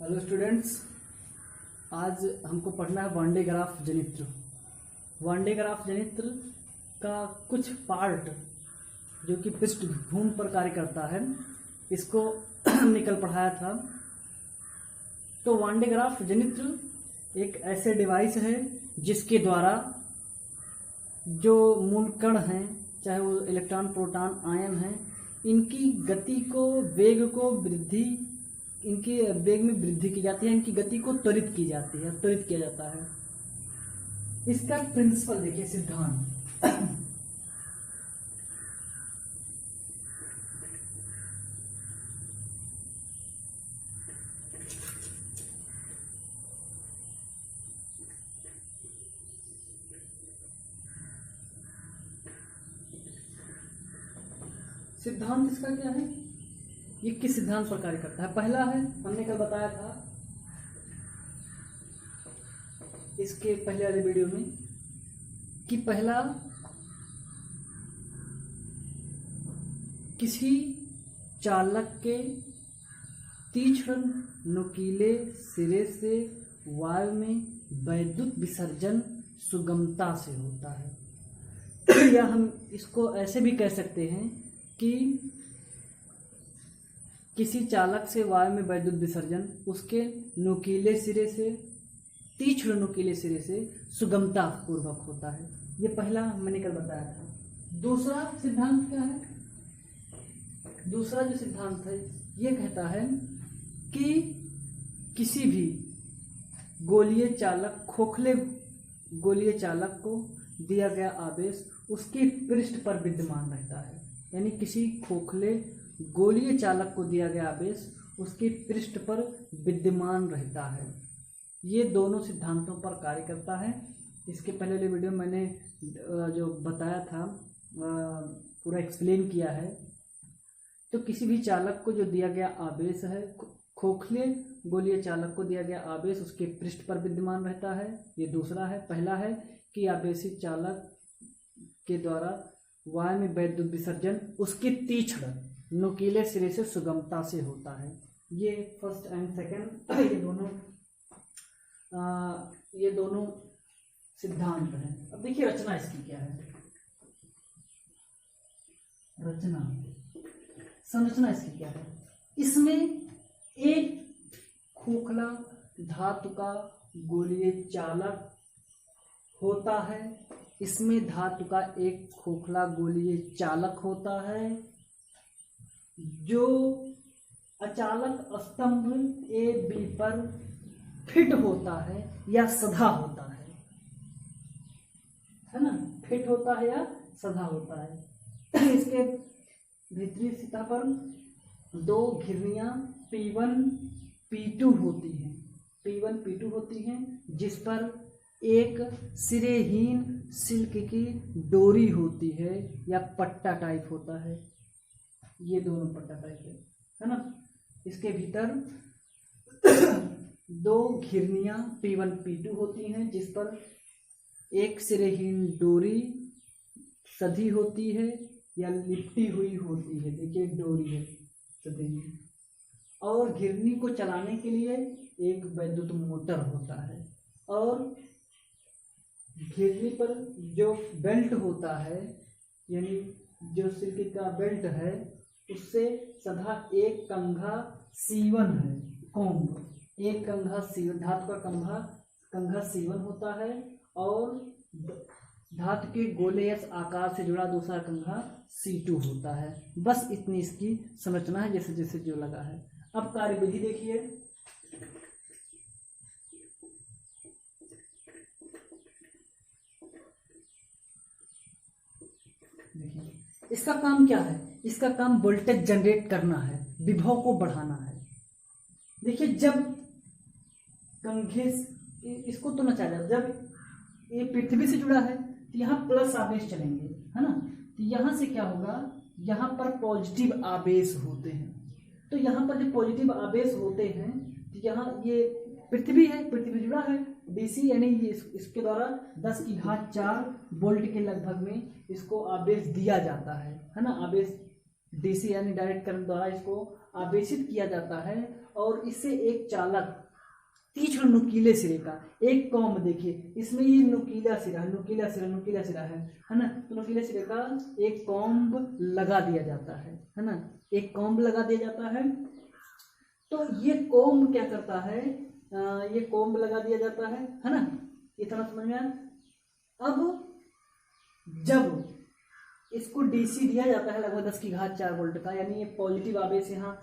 Hello students, आज हमको पढ़ना है वांडे ग्राफ जनित्र। वांडे ग्राफ जनित्र का कुछ पार्ट जो कि पृष्ठभूमि पर कार्य करता है, इसको हमने कल पढ़ाया था। तो वांडे ग्राफ जनित्र एक ऐसे डिवाइस है जिसके द्वारा जो मूल कण हैं, चाहे वो इलेक्ट्रॉन, प्रोटॉन, आयन हैं, इनकी गति को, वेग को वृद्धि, इनके वेग में वृद्धि की जाती है, इनकी गति को त्वरित की जाती है, त्वरित किया जाता है। इसका प्रिंसिपल देखिए, सिद्धांत। सिद्धांत इसका क्या है, ये किस सिद्धांत पर कार्य करता है? पहला है, हमने कल बताया था इसके पहले वाले वीडियो में कि पहला, किसी चालक के तीक्ष्ण नुकीले सिरे से वायु में वैद्युत विसर्जन सुगमता से होता है। या हम इसको ऐसे भी कह सकते हैं कि किसी चालक से वायु में वैद्युत विसर्जन उसके नुकीले सिरे से, तीक्ष्ण नुकीले सिरे से सुगमता पूर्वक होता है। ये पहला मैंने कल बताया था। दूसरा सिद्धांत क्या है? दूसरा जो सिद्धांत है ये कहता है कि किसी भी गोलीय चालक, खोखले गोलीय चालक को दिया गया आवेश उसके पृष्ठ पर विद्यमान रहता है। यानी किसी खोखले गोलीय चालक को दिया गया आवेश उसके पृष्ठ पर विद्यमान रहता है। ये दोनों सिद्धांतों पर कार्य करता है। इसके पहले वाले वीडियो मैंने जो बताया था, पूरा एक्सप्लेन किया है। तो किसी भी चालक को जो दिया गया आवेश है, खोखले गोलीय चालक को दिया गया आवेश उसके पृष्ठ पर विद्यमान रहता है। ये दूसरा है। पहला है कि आवेशित चालक के द्वारा वायु में वैद्युत विसर्जन उसके तीक्ष्ण नुकीले सिरे से सुगमता से होता है। ये फर्स्ट एंड सेकंड, ये दोनों सिद्धांत हैं। अब देखिए रचना इसकी क्या है। रचना, संरचना इसकी क्या है? इसमें एक खोखला धातु का गोलीय चालक होता है। इसमें धातु का एक खोखला गोलीय चालक होता है जो अचालक स्तंभ ए बी पर फिट होता है या सधा होता है ना? फिट होता है या सधा होता है। इसके भीतरी सतह पर दो घिरनियां P1 P2 होती हैं। P1 P2 होती हैं जिस पर एक सिरेहीन सिल्क की डोरी होती है या पट्टा टाइप होता है। ये दोनों पट्टा टाइप है ना? इसके भीतर दो घिरनियां P1 P2 होती हैं जिस पर एक सिरेहीन डोरी सधी होती है या लिपटी हुई होती है। देखिए डोरी है सधी, और घिरनी को चलाने के लिए एक वैद्युत मोटर होता है। और घिरनी पर जो बेल्ट होता है, यानी जो सिल्क का बेल्ट है, उससे सधा एक कंघा C1 है, कोम्ब। एक कंघा C1, धातु का कंघा C1 होता है और धातु के गोलेयस आकार से जुड़ा दूसरा कंघा C2 होता है। बस इतनी इसकी संरचना है, जैसे जैसे जो लगा है। अब कार्यविधि देखिए। देखिए इसका काम क्या है? इसका काम वोल्टेज जनरेट करना है, विभव को बढ़ाना है। देखिए जब कंघे, इसको तो नचा जाए, जब ये पृथ्वी से जुड़ा है तो यहाँ प्लस आवेश चलेंगे, है ना? तो यहाँ से क्या होगा, यहाँ पर पॉजिटिव आवेश होते हैं। तो यहाँ पर जब पॉजिटिव आवेश होते हैं तो यहाँ ये पृथ्वी है, पृथ्वी जुड़ा है डीसी, यानी इसके द्वारा 10 की घात 4 वोल्ट के लगभग में इसको आवेश दिया जाता है ना? आवेश डीसी यानी डायरेक्ट करंट द्वारा इसको आवेशित किया जाता है और इससे एक चालक तीक्ष्ण नुकीले सिरे का एक कॉम्ब, देखिए इसमें ये नुकीला सिरा है ना, तो नुकीले सिरे का एक कॉम्ब लगा दिया जाता है ना, एक कॉम्ब लगा दिया जाता है। तो ये कॉम्ब क्या करता है, ये कॉम्ब लगा दिया जाता है ना, इतना समझ में आया। अब जब इसको डीसी दिया जाता है लगभग 10⁴ वोल्ट का, यानी ये पॉजिटिव आवेश यहाँ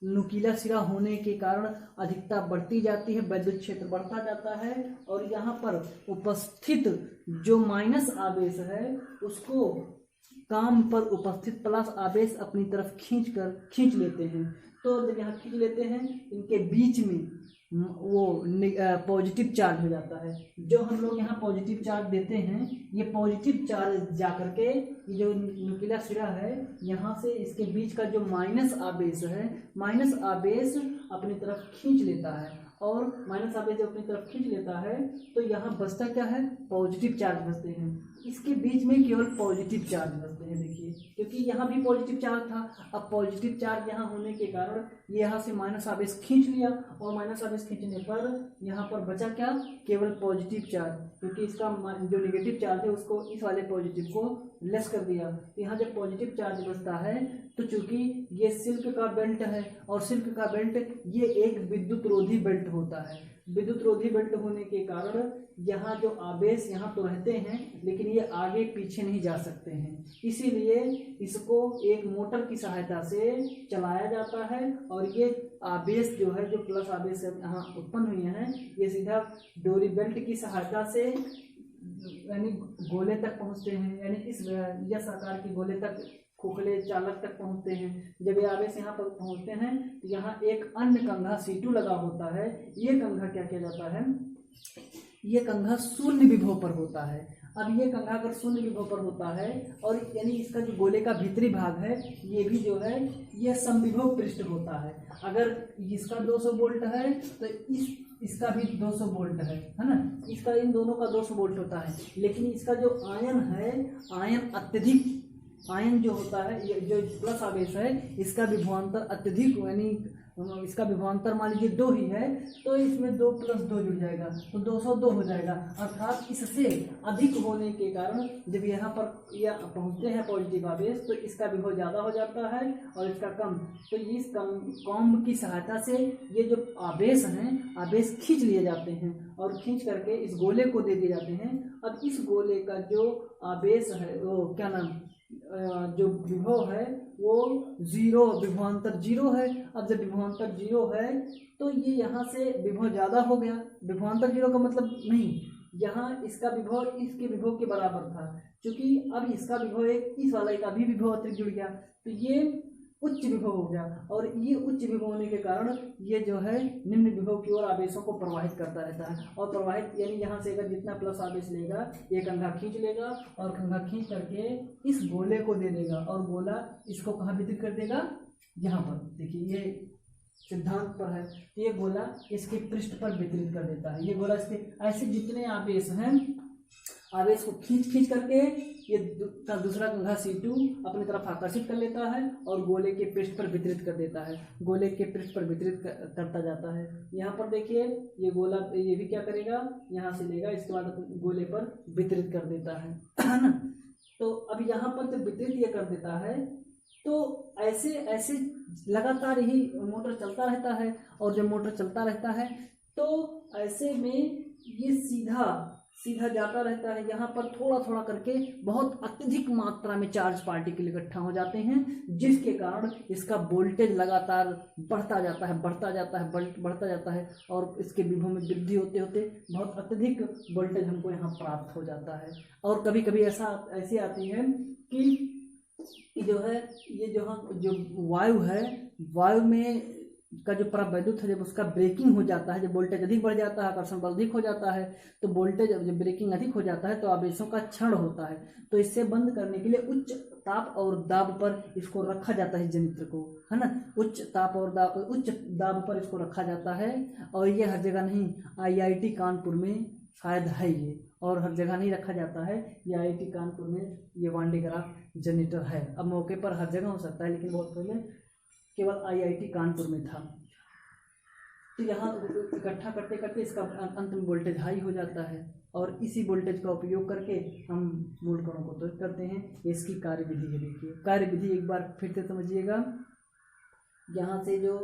नुकीला सिरा होने के कारण अधिकता बढ़ती जाती है, वैद्युत क्षेत्र बढ़ता जाता है और यहाँ पर उपस्थित जो माइनस आवेश है उसको काम पर उपस्थित प्लस आवेश अपनी तरफ खींच लेते हैं। तो जब यहाँ खींच लेते हैं इनके बीच में वो पॉजिटिव चार्ज हो जाता है। जो हम लोग यहाँ पॉजिटिव चार्ज देते हैं, ये पॉजिटिव चार्ज जा करके ये जो नुकीला सिरा है यहाँ से इसके बीच का जो माइनस आवेश है, माइनस आवेश अपनी तरफ खींच लेता है और माइनस आवेश जब अपनी तरफ खींच लेता है तो यहाँ बचता क्या है, पॉजिटिव चार्ज बचते हैं। इसके बीच में केवल पॉजिटिव चार्ज बचते हैं, देखिए क्योंकि यहाँ भी पॉजिटिव चार्ज था, अब पॉजिटिव चार्ज यहाँ होने के कारण ये यहाँ से माइनस आवेश खींच लिया और माइनस आवेश खींचने पर यहाँ पर बचा क्या, केवल पॉजिटिव चार्ज, क्योंकि इसका जो नेगेटिव चार्ज है उसको इस वाले पॉजिटिव को लेस कर दिया। यहाँ जब पॉजिटिव चार्ज बचता है तो चूंकि ये सिल्क का बेल्ट है और सिल्क का बेल्ट ये एक विद्युत रोधी बेल्ट होता है, विद्युत रोधी बेल्ट होने के कारण यहाँ जो आवेश यहाँ तो रहते हैं लेकिन ये आगे पीछे नहीं जा सकते हैं, इसीलिए इसको एक मोटर की सहायता से चलाया जाता है और ये आवेश जो है, जो प्लस आवेश यहाँ उत्पन्न हुए हैं, ये सीधा डोरी बेल्ट की सहायता से यानी गोले तक पहुँचते हैं, यानी इस यस आकार के गोले तक, खोखले चालक तक पहुंचते हैं। जब ये आवेश यहाँ पर पहुंचते हैं तो यहाँ एक अन्य कंघा C2 लगा होता है। ये कंघा क्या किया जाता है, ये कंघा शून्य विभव पर होता है। अब ये कंघा अगर शून्य विभव पर होता है और यानी इसका जो गोले का भीतरी भाग है ये भी जो है ये समविभव पृष्ठ होता है। अगर इसका 200 वोल्ट है तो इसका भी 200 वोल्ट है ना, इसका इन दोनों का 200 वोल्ट होता है। लेकिन इसका जो आयन है, आयन अत्यधिक, आयन जो होता है, ये जो प्लस आवेश है इसका विभवांतर अत्यधिक, यानी इसका विभवांतर मान लीजिए 2 ही है तो इसमें 2 + 2 जुड़ जाएगा तो 202 हो जाएगा। अर्थात इससे अधिक होने के कारण जब यहाँ पर या पहुँचते हैं पॉजिटिव आवेश तो इसका विभव ज़्यादा हो जाता है और इसका कम। तो इस कॉम्ब की सहायता से ये जो आवेश हैं, आवेश खींच लिए जाते हैं और खींच करके इस गोले को दे दिए जाते हैं। अब इस गोले का जो आवेश है वो क्या नाम, जो विभव है वो 0, विभवांतर 0 है। अब जब विभवांतर 0 है तो ये यहाँ से विभव ज़्यादा हो गया। विभवांतर 0 का मतलब नहीं, यहाँ इसका विभव इसके विभव के बराबर था, क्योंकि अब इसका विभव एक इस वाला एक अभी विभव अतिरिक्त जुड़ गया तो ये उच्च विभव हो गया और ये उच्च विभव होने के कारण ये जो है निम्न विभव की ओर आवेशों को प्रवाहित करता रहता है। और प्रवाहित यानी यहाँ से अगर जितना प्लस आवेश लेगा ये कंघा खींच लेगा और कंघा खींच करके इस गोले को दे देगा और गोला इसको कहाँ वितरित कर देगा, यहाँ पर देखिए ये सिद्धांत पर है, ये गोला इसके पृष्ठ पर वितरित कर देता है। ये गोला इसके ऐसे जितने आवेश हैं, आवेश को खींच करके ये दूसरा कंघा C2 अपनी तरफ आकर्षित कर लेता है और गोले के पृष्ठ पर वितरित कर देता है, गोले के पृष्ठ पर वितरित करता जाता है। यहाँ पर देखिए ये गोला ये भी क्या करेगा, यहाँ से लेगा, इसके बाद गोले पर वितरित कर देता है ना। तो अब यहाँ पर जब वितरित ये कर देता है तो ऐसे ऐसे लगातार ही मोटर चलता रहता है और जब मोटर चलता रहता है तो ऐसे में ये सीधा जाता रहता है। यहाँ पर थोड़ा थोड़ा करके बहुत अत्यधिक मात्रा में चार्ज पार्टिकल इकट्ठा हो जाते हैं, जिसके कारण इसका वोल्टेज लगातार बढ़ता जाता है और इसके विभव में वृद्धि होते होते बहुत अत्यधिक वोल्टेज हमको यहाँ प्राप्त हो जाता है। और कभी कभी ऐसी आती है कि जो है ये जो वायु है, वायु में का जो परावैद्युत है जब उसका ब्रेकिंग हो जाता है, जब वोल्टेज अधिक बढ़ जाता है, आकर्षण बल अधिक हो जाता है, तो वोल्टेज जब ब्रेकिंग अधिक हो जाता है तो आवेशों का क्षरण होता है। तो इससे बंद करने के लिए उच्च ताप और दाब पर इसको रखा जाता है, जंत्र को, है ना, उच्च दाब पर इसको रखा जाता है। और ये हर जगह नहीं, IIT कानपुर में शायद है ये, और हर जगह नहीं रखा जाता है। ये IIT कानपुर में ये वान डे ग्राफ जनरेटर है। अब मौके पर हर जगह हो सकता है, लेकिन बहुत पहले केवल IIT कानपुर में था। तो यहाँ इकट्ठा करते करते इसका अंत में वोल्टेज हाई हो जाता है, और इसी वोल्टेज का उपयोग करके हम मूल कणों को त्वरित करते हैं। इसकी कार्यविधि है। देखिए कार्यविधि एक बार फिर से समझिएगा। यहाँ से जो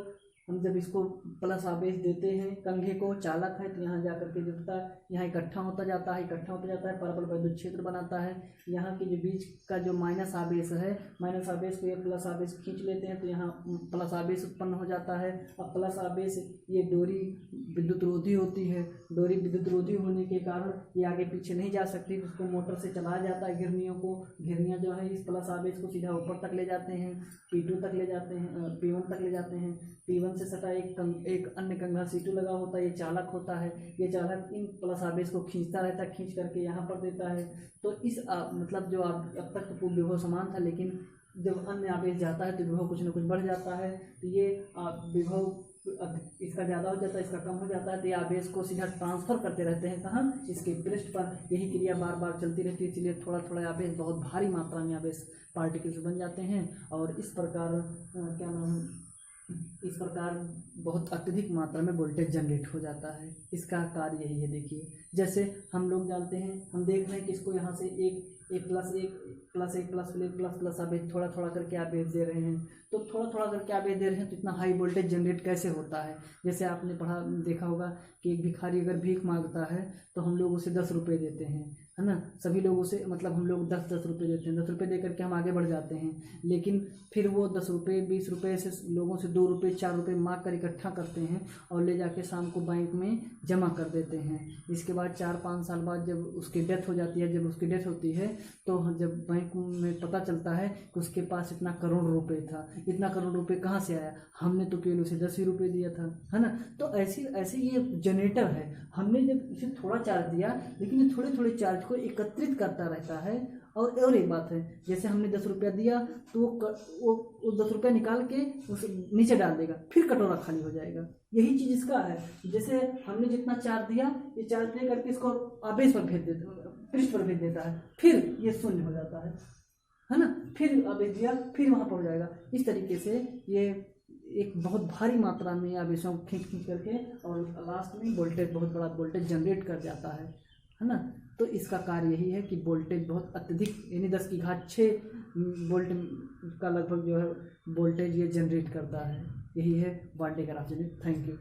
हम जब इसको प्लस आवेश देते हैं, कंघे को चालक है, तो यहाँ जाकर के जो होता है यहाँ इकट्ठा होता जाता है, परबल वैद्युत क्षेत्र बनाता है। यहाँ के जो बीच का जो माइनस आवेश है, माइनस आवेश को ये प्लस आवेश खींच लेते हैं, तो यहाँ प्लस आवेश उत्पन्न हो जाता है। अब प्लस आवेश ये डोरी विद्युत रोधी होती है, डोरी विद्युत रोधी होने के कारण ये आगे पीछे नहीं जा सकती, उसको मोटर से चलाया जाता है घिरनियों को। घिरनियाँ जो है इस प्लस आवेश को सीधा ऊपर तक ले जाते हैं, P2 तक ले जाते हैं, P1 तक ले जाते हैं। P1 से सटा एक अन्य कंघा C2 लगा होता है, ये चालक होता है। ये चालक इन प्लस आवेश को खींचता रहता है, खींच करके यहाँ पर देता है। तो इस मतलब जो अब तक तो पूर्ण विभव समान था, लेकिन जब अन्य आवेश जाता है तो विभव कुछ न कुछ बढ़ जाता है। तो ये विभव इसका ज़्यादा हो जाता है, इसका कम हो जाता है, तो ये आवेश को सीधा ट्रांसफ़र करते रहते हैं। कहाँ? इसके पृष्ठ पर। यही क्रिया बार बार चलती रहती है, इसलिए थोड़ा थोड़ा आवेश बहुत भारी मात्रा में आवेश पार्टिकल्स बन जाते हैं, और इस प्रकार क्या नाम है, इस प्रकार बहुत अत्यधिक मात्रा में वोल्टेज जनरेट हो जाता है। इसका कार्य यही है। देखिए जैसे हम लोग जानते हैं, हम देख रहे हैं कि इसको यहाँ से एक प्लस आवेश थोड़ा थोड़ा करके आवेश दे रहे हैं। तो थोड़ा थोड़ा करके आवेश दे रहे हैं, तो इतना हाई वोल्टेज जनरेट कैसे होता है? जैसे आपने देखा होगा कि एक भिखारी अगर भीख मांगता है तो हम लोग उसे 10 रुपये देते हैं, है ना। सभी लोगों से मतलब हम लोग 10 रुपये देते हैं, 10 रुपये दे करके हम आगे बढ़ जाते हैं। लेकिन फिर वो 10 रुपये 20 रुपये से लोगों से 2 रुपये 4 रुपये मांग कर इकट्ठा करते हैं और ले जाके शाम को बैंक में जमा कर देते हैं। इसके बाद 4-5 साल बाद जब उसकी डेथ हो जाती है, जब उसकी डेथ होती है तो जब बैंक में पता चलता है कि उसके पास इतना करोड़ रुपए था, इतना करोड़ रुपए कहाँ से आया? हमने तो केवल उसे 10 ही रुपये दिया था, है ना। तो ऐसे ये जनरेटर है। हमने जब इसे थोड़ा चार्ज दिया, लेकिन ये थोड़े थोड़े चार्ज को एकत्रित करता रहता है। और एक बात है, जैसे हमने 10 रुपया दिया तो वो 10 रुपया निकाल के उस नीचे डाल देगा, फिर कटोरा खाली हो जाएगा। यही चीज़ इसका है। जैसे हमने जितना चार्ज दिया, ये चार्ज दे करके इसको आवेश पर भेज देता, पृष्ठ पर भेज देता है, फिर ये शून्य हो जाता है ना। फिर आवेश दिया, फिर वहाँ पर हो जाएगा। इस तरीके से ये एक बहुत भारी मात्रा में आवेशों को खींच करके और लास्ट में वोल्टेज, बहुत बड़ा वोल्टेज जनरेट कर जाता है ना। तो इसका कार्य यही है कि वोल्टेज बहुत अत्यधिक, यानी 10⁶ वोल्ट का लगभग जो है वोल्टेज ये जनरेट करता है। यही है one day graph generator. Thank you.